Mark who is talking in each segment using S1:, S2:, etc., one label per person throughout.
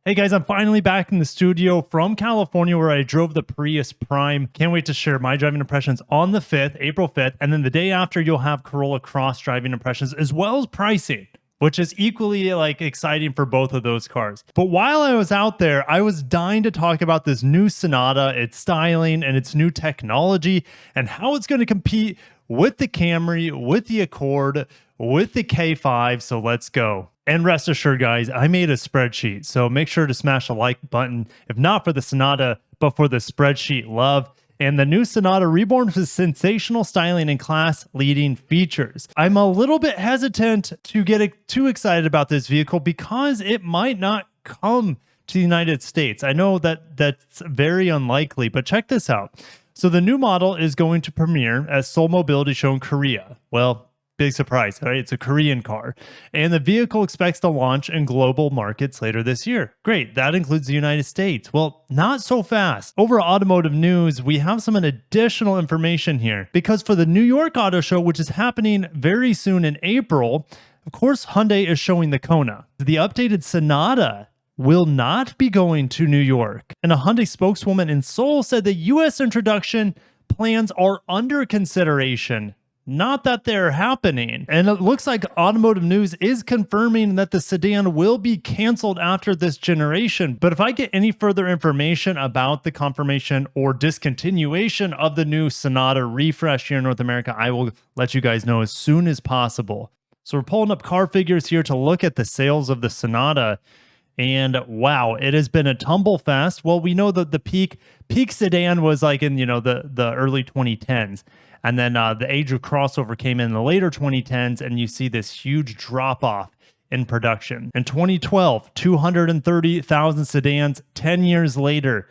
S1: Hey guys, I'm finally back in the studio from California where I drove the Prius Prime. Can't wait to share my driving impressions on the 5th, April 5th, and then the day after you'll have Corolla Cross driving impressions as well as pricing, which is equally exciting for both of those cars. But while I was out there, I was dying to talk about this new Sonata, its styling and its new technology and how it's going to compete with the Camry, with the Accord, with the K5. So let's go. And rest assured, guys, I made a spreadsheet, so make sure to smash the like button, if not for the Sonata, but for the spreadsheet love. And the new Sonata reborn with sensational styling and class-leading features. I'm a little bit hesitant to get too excited about this vehicle because it might not come to the United States. I know that that's very unlikely, but check this out. So the new model is going to premiere at Seoul Mobility Show in Korea. Well, big surprise, right? It's a Korean car. And the vehicle expects to launch in global markets later this year. Great, that includes the United States. Well, not so fast. Over at Automotive News, we have some additional information here. Because for the New York Auto Show, which is happening very soon in April, of course, Hyundai is showing the Kona. The updated Sonata will not be going to New York. And a Hyundai spokeswoman in Seoul said the US introduction plans are under consideration. Not that they're happening. And it looks like Automotive News is confirming that the sedan will be canceled after this generation. But if I get any further information about the confirmation or discontinuation of the new Sonata refresh here in North America, I will let you guys know as soon as possible. So we're pulling up car figures here to look at the sales of the Sonata. And wow, it has been a tumble fast. Well, we know that the peak sedan was like in, the early 2010s. And then the age of crossover came in the later 2010s, and you see this huge drop off in production. In 2012, 230,000 sedans. 10 years later,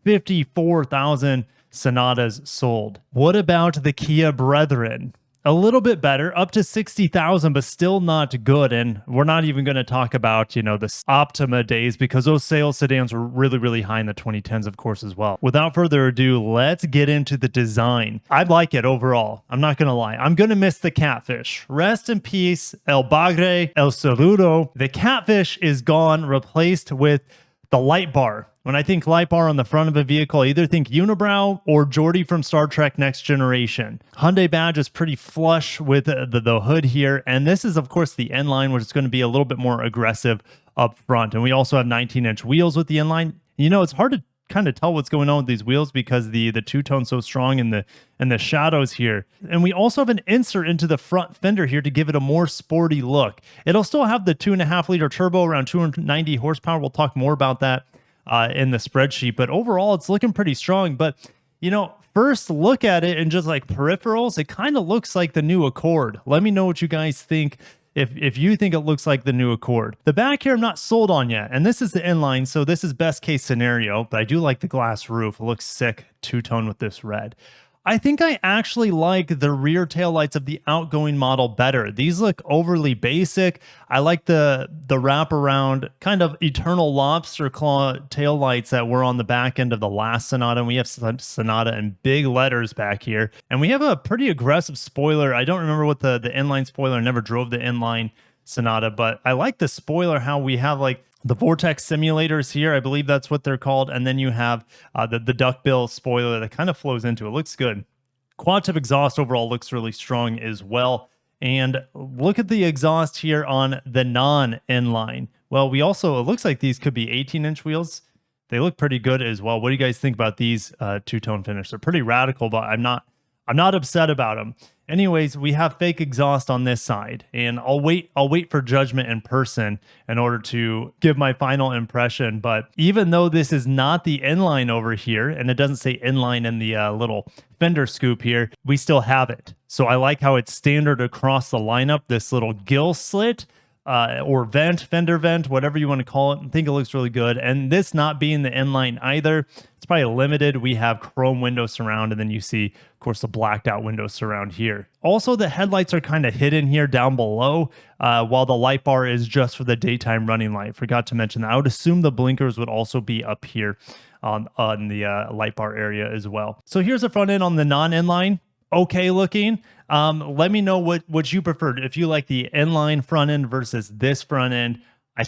S1: 54,000 Sonatas sold. What about the Kia brethren? A little bit better, up to 60,000, but still not good. And we're not even going to talk about, the Optima days because those sales sedans were really, really high in the 2010s, of course, as well. Without further ado, let's get into the design. I like it overall. I'm not going to lie. I'm going to miss the Catfish. Rest in peace, El Bagre, El Saludo. The Catfish is gone, replaced with the light bar. When I think light bar on the front of a vehicle, I either think unibrow or Geordi from Star Trek Next Generation. Hyundai badge is pretty flush with the hood here. And this is, of course, the N-Line, which is going to be a little bit more aggressive up front. And we also have 19-inch wheels with the N-Line. It's hard to kind of tell what's going on with these wheels because the two-tone's so strong in the shadows here. And we also have an insert into the front fender here to give it a more sporty look. It'll still have the 2.5-liter turbo, around 290 horsepower. We'll talk more about that in the spreadsheet, but overall it's looking pretty strong. But first look at it and just like peripherals, it kind of looks like the new Accord. Let me know what you guys think. If you think it looks like the new Accord. The back here I'm not sold on yet, and this is the inline, so this is best case scenario, but I do like the glass roof. It looks sick, two-tone with this red. I think I actually like the rear taillights of the outgoing model better. These look overly basic. I like the wraparound kind of eternal lobster claw taillights that were on the back end of the last Sonata. And we have Sonata in big letters back here. And we have a pretty aggressive spoiler. I don't remember what the inline spoiler. I never drove the inline Sonata, but I like the spoiler, how we have like the vortex simulators here. I believe that's what they're called. And then you have the duckbill spoiler that kind of flows into it. Looks good. Quad tip exhaust overall looks really strong as well. And look at the exhaust here on the non-inline. Well, it looks like these could be 18-inch wheels. They look pretty good as well. What do you guys think about these two-tone finish? They're pretty radical, but I'm not upset about them. Anyways, we have fake exhaust on this side, and I'll wait for judgment in person in order to give my final impression. But even though this is not the inline over here, and it doesn't say inline in the little fender scoop here, we still have it. So I like how it's standard across the lineup, this little gill slit, or fender vent, whatever you want to call it. I think it looks really good. And this not being the inline either, it's probably limited. We have chrome window surround, and then you see, of course, the blacked out window surround here. Also, the headlights are kind of hidden here down below, while the light bar is just for the daytime running light. Forgot to mention that. I would assume the blinkers would also be up here on the light bar area as well. So here's the front end on the non-inline. Okay looking. Let me know what you preferred. If you like the inline front end versus this front end, I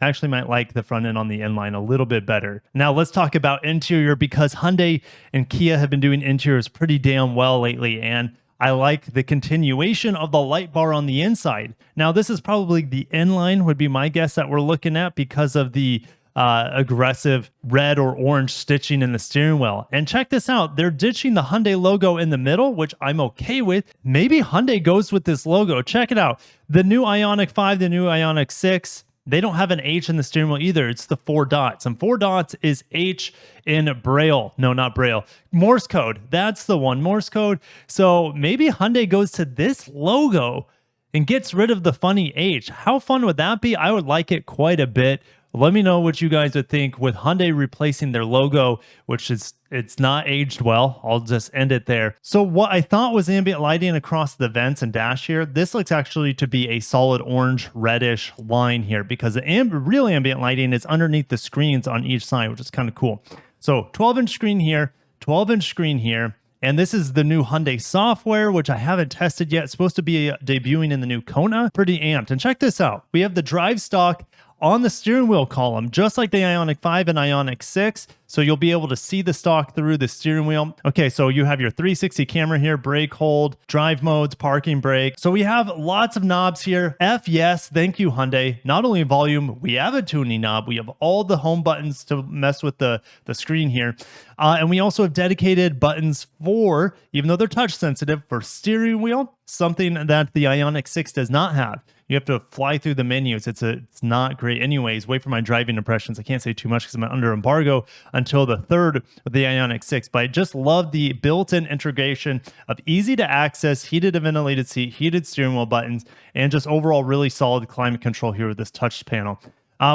S1: actually might like the front end on the inline a little bit better. Now let's talk about interior because Hyundai and Kia have been doing interiors pretty damn well lately, and I like the continuation of the light bar on the inside. Now this is probably the inline would be my guess that we're looking at because of the aggressive red or orange stitching in the steering wheel. And check this out, they're ditching the Hyundai logo in the middle, which I'm okay with. Maybe Hyundai goes with this logo. Check it out. The new Ioniq 5, the new Ioniq 6, they don't have an H in the steering wheel either. It's the 4 dots. And 4 dots is H in Braille. No, not Braille. Morse code. That's the one, Morse code. So maybe Hyundai goes to this logo and gets rid of the funny H. How fun would that be? I would like it quite a bit. Let me know what you guys would think with Hyundai replacing their logo, which is, it's not aged well. I'll just end it there. So what I thought was ambient lighting across the vents and dash here, this looks actually to be a solid orange reddish line here because the real ambient lighting is underneath the screens on each side, which is kind of cool. So 12-inch screen here, 12-inch screen here. And this is the new Hyundai software, which I haven't tested yet. It's supposed to be debuting in the new Kona. Pretty amped. And check this out. We have the drive stock on the steering wheel column, just like the Ioniq 5 and Ioniq 6. So you'll be able to see the stock through the steering wheel. Okay, so you have your 360 camera here, brake hold, drive modes, parking brake. So we have lots of knobs here. F yes, thank you Hyundai. Not only volume, we have a tuning knob. We have all the home buttons to mess with the screen here. And we also have dedicated buttons for, even though they're touch sensitive, for steering wheel, something that the Ioniq 6 does not have. You have to fly through the menus. It's not great. Anyways, wait for my driving impressions. I can't say too much because I'm under embargo until the 3rd of the Ioniq 6. But I just love the built-in integration of easy to access, heated and ventilated seat, heated steering wheel buttons, and just overall really solid climate control here with this touch panel.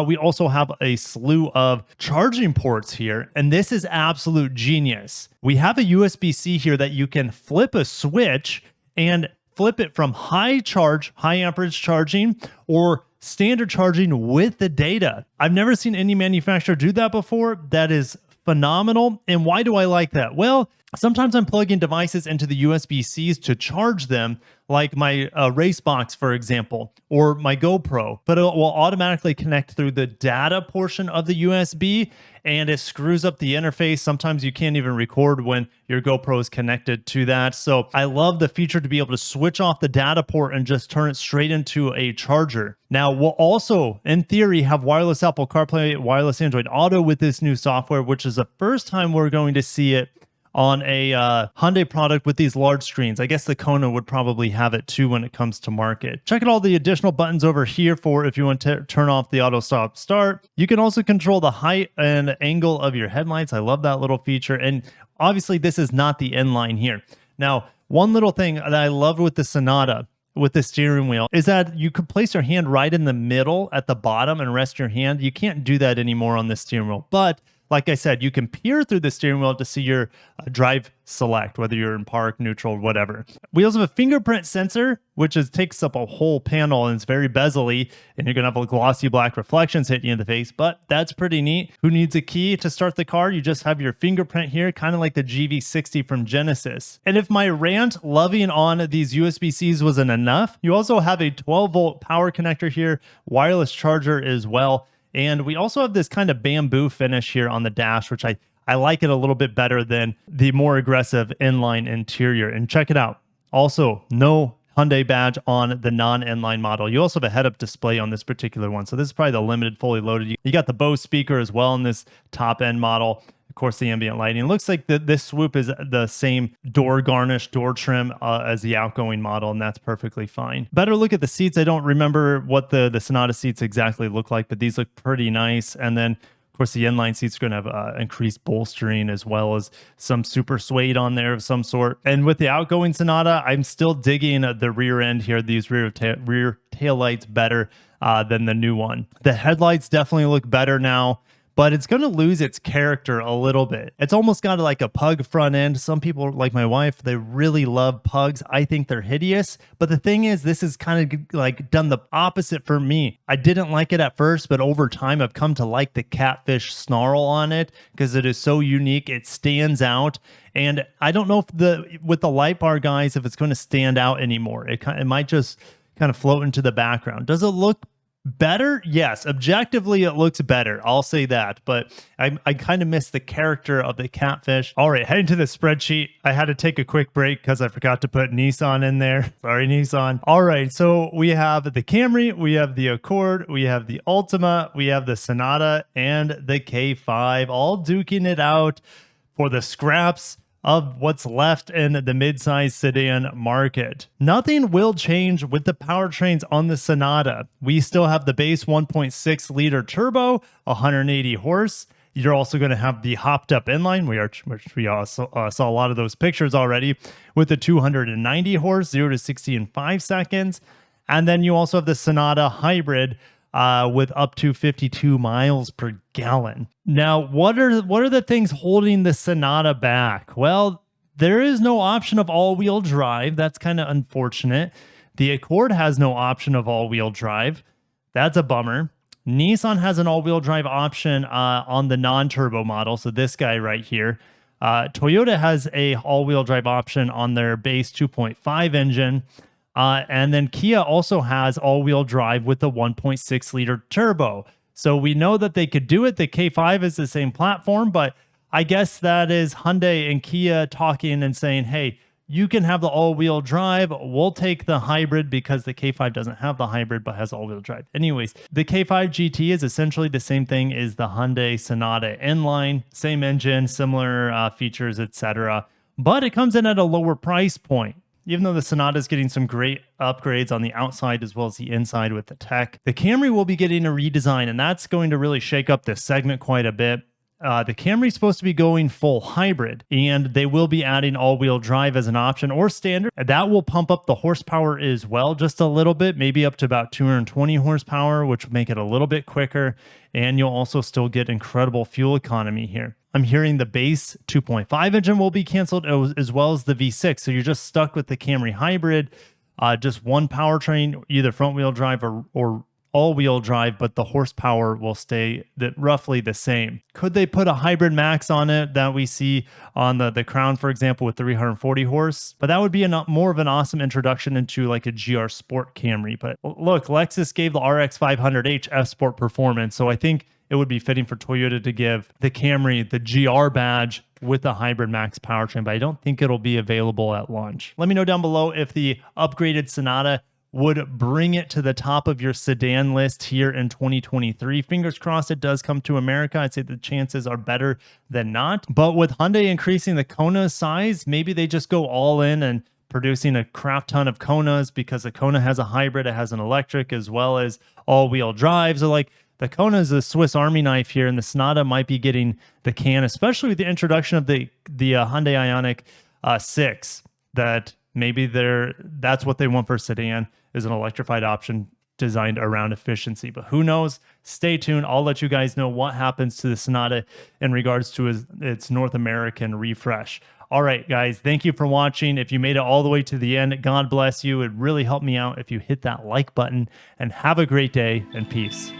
S1: We also have a slew of charging ports here, and this is absolute genius. We have a USB-C here that you can flip a switch and flip it from high amperage charging or standard charging with the data. I've never seen any manufacturer do that before. That is phenomenal. And why do I like that? Well, sometimes I'm plugging devices into the USB-Cs to charge them, like my race box, for example, or my GoPro, but it will automatically connect through the data portion of the USB, and it screws up the interface. Sometimes you can't even record when your GoPro is connected to that. So I love the feature to be able to switch off the data port and just turn it straight into a charger. Now, we'll also, in theory, have wireless Apple CarPlay, wireless Android Auto with this new software, which is the first time we're going to see it on a Hyundai product with these large screens. I guess the Kona would probably have it too when it comes to market. Check out all the additional buttons over here for if you want to turn off the auto stop start. You can also control the height and angle of your headlights. I love that little feature. And obviously this is not the inline here. Now, one little thing that I loved with the Sonata, with the steering wheel, is that you could place your hand right in the middle at the bottom and rest your hand. You can't do that anymore on the steering wheel, but like I said, you can peer through the steering wheel to see your drive select, whether you're in park, neutral, whatever. We also have a fingerprint sensor, which takes up a whole panel and it's very bezel-y, and you're gonna have glossy black reflections hitting you in the face, but that's pretty neat. Who needs a key to start the car? You just have your fingerprint here, kind of like the GV60 from Genesis. And if my rant loving on these USB-Cs wasn't enough, you also have a 12-volt power connector here, wireless charger as well. And we also have this kind of bamboo finish here on the dash, which I like it a little bit better than the more aggressive inline interior. And check it out. Also, no Hyundai badge on the non-inline model. You also have a head-up display on this particular one. So this is probably the limited fully loaded. You got the Bose speaker as well in this top-end model. Of course, the ambient lighting. It looks like this swoop is the same door garnish, door trim as the outgoing model, and that's perfectly fine. Better look at the seats. I don't remember what the Sonata seats exactly look like, but these look pretty nice. And then, of course, the inline seats are going to have increased bolstering as well as some super suede on there of some sort. And with the outgoing Sonata, I'm still digging the rear end here, these rear tail lights better than the new one. The headlights definitely look better now, but it's going to lose its character a little bit. It's almost got like a pug front end. Some people, like my wife, they really love pugs. I think they're hideous. But the thing is, this is kind of like done the opposite for me. I didn't like it at first, but over time, I've come to like the catfish snarl on it because it is so unique. It stands out. And I don't know if with the light bar guys, if it's going to stand out anymore. It might just kind of float into the background. Does it look Better? Yes. Objectively, it looks better. I'll say that. But I kind of miss the character of the Catfish. All right, heading to the spreadsheet. I had to take a quick break because I forgot to put Nissan in there. Sorry, Nissan. All right, so we have the Camry, we have the Accord, we have the Ultima, we have the Sonata, and the K5, all duking it out for the scraps of what's left in the midsize sedan market. Nothing will change with the powertrains on the Sonata. We still have the base 1.6 liter turbo, 180 horse. You're also going to have the hopped up inline, which we also saw a lot of those pictures already, with the 290 horse, 0 to 60 in 5 seconds. And then you also have the Sonata hybrid, with up to 52 miles per gallon. Now, what are the things holding the Sonata back? Well, there is no option of all-wheel drive. That's kind of unfortunate. The Accord has no option of all-wheel drive. That's a bummer. Nissan has an all-wheel drive option on the non-turbo model, so this guy right here. Toyota has a all-wheel drive option on their base 2.5 engine. And then Kia also has all-wheel drive with the 1.6 liter turbo. So we know that they could do it. The K5 is the same platform, but I guess that is Hyundai and Kia talking and saying, hey, you can have the all-wheel drive. We'll take the hybrid because the K5 doesn't have the hybrid but has all-wheel drive. Anyways, the K5 GT is essentially the same thing as the Hyundai Sonata inline, same engine, similar features, etc. But it comes in at a lower price point. Even though the Sonata is getting some great upgrades on the outside as well as the inside with the tech, the Camry will be getting a redesign, and that's going to really shake up this segment quite a bit. The Camry is supposed to be going full hybrid, and they will be adding all-wheel drive as an option or standard. That will pump up the horsepower as well, just a little bit, maybe up to about 220 horsepower, which will make it a little bit quicker, and you'll also still get incredible fuel economy here. I'm hearing the base 2.5 engine will be canceled as well as the V6, so you're just stuck with the Camry hybrid, just one powertrain, either front-wheel drive or all-wheel drive, but the horsepower will stay roughly the same. Could they put a hybrid max on it that we see on the Crown, for example, with 340 horse? But that would be more of an awesome introduction into like a GR Sport Camry. But look, Lexus gave the RX 500h F Sport performance, so I think it would be fitting for Toyota to give the Camry the GR badge with the hybrid max powertrain, but I don't think it'll be available at launch. Let me know down below if the upgraded Sonata would bring it to the top of your sedan list here in 2023. Fingers crossed it does come to America. I'd say the chances are better than not. But with Hyundai increasing the Kona size, maybe they just go all in and producing a crap ton of Konas, because the Kona has a hybrid, it has an electric as well as all-wheel drive. So like the Kona is a Swiss Army knife here, and the Sonata might be getting the can, especially with the introduction of the Hyundai Ioniq 6, that maybe that's what they want for a sedan, is an electrified option designed around efficiency. But who knows? Stay tuned. I'll let you guys know what happens to the Sonata in regards to its North American refresh. All right, guys, thank you for watching. If you made it all the way to the end, God bless you. It really helped me out if you hit that like button, and have a great day and peace.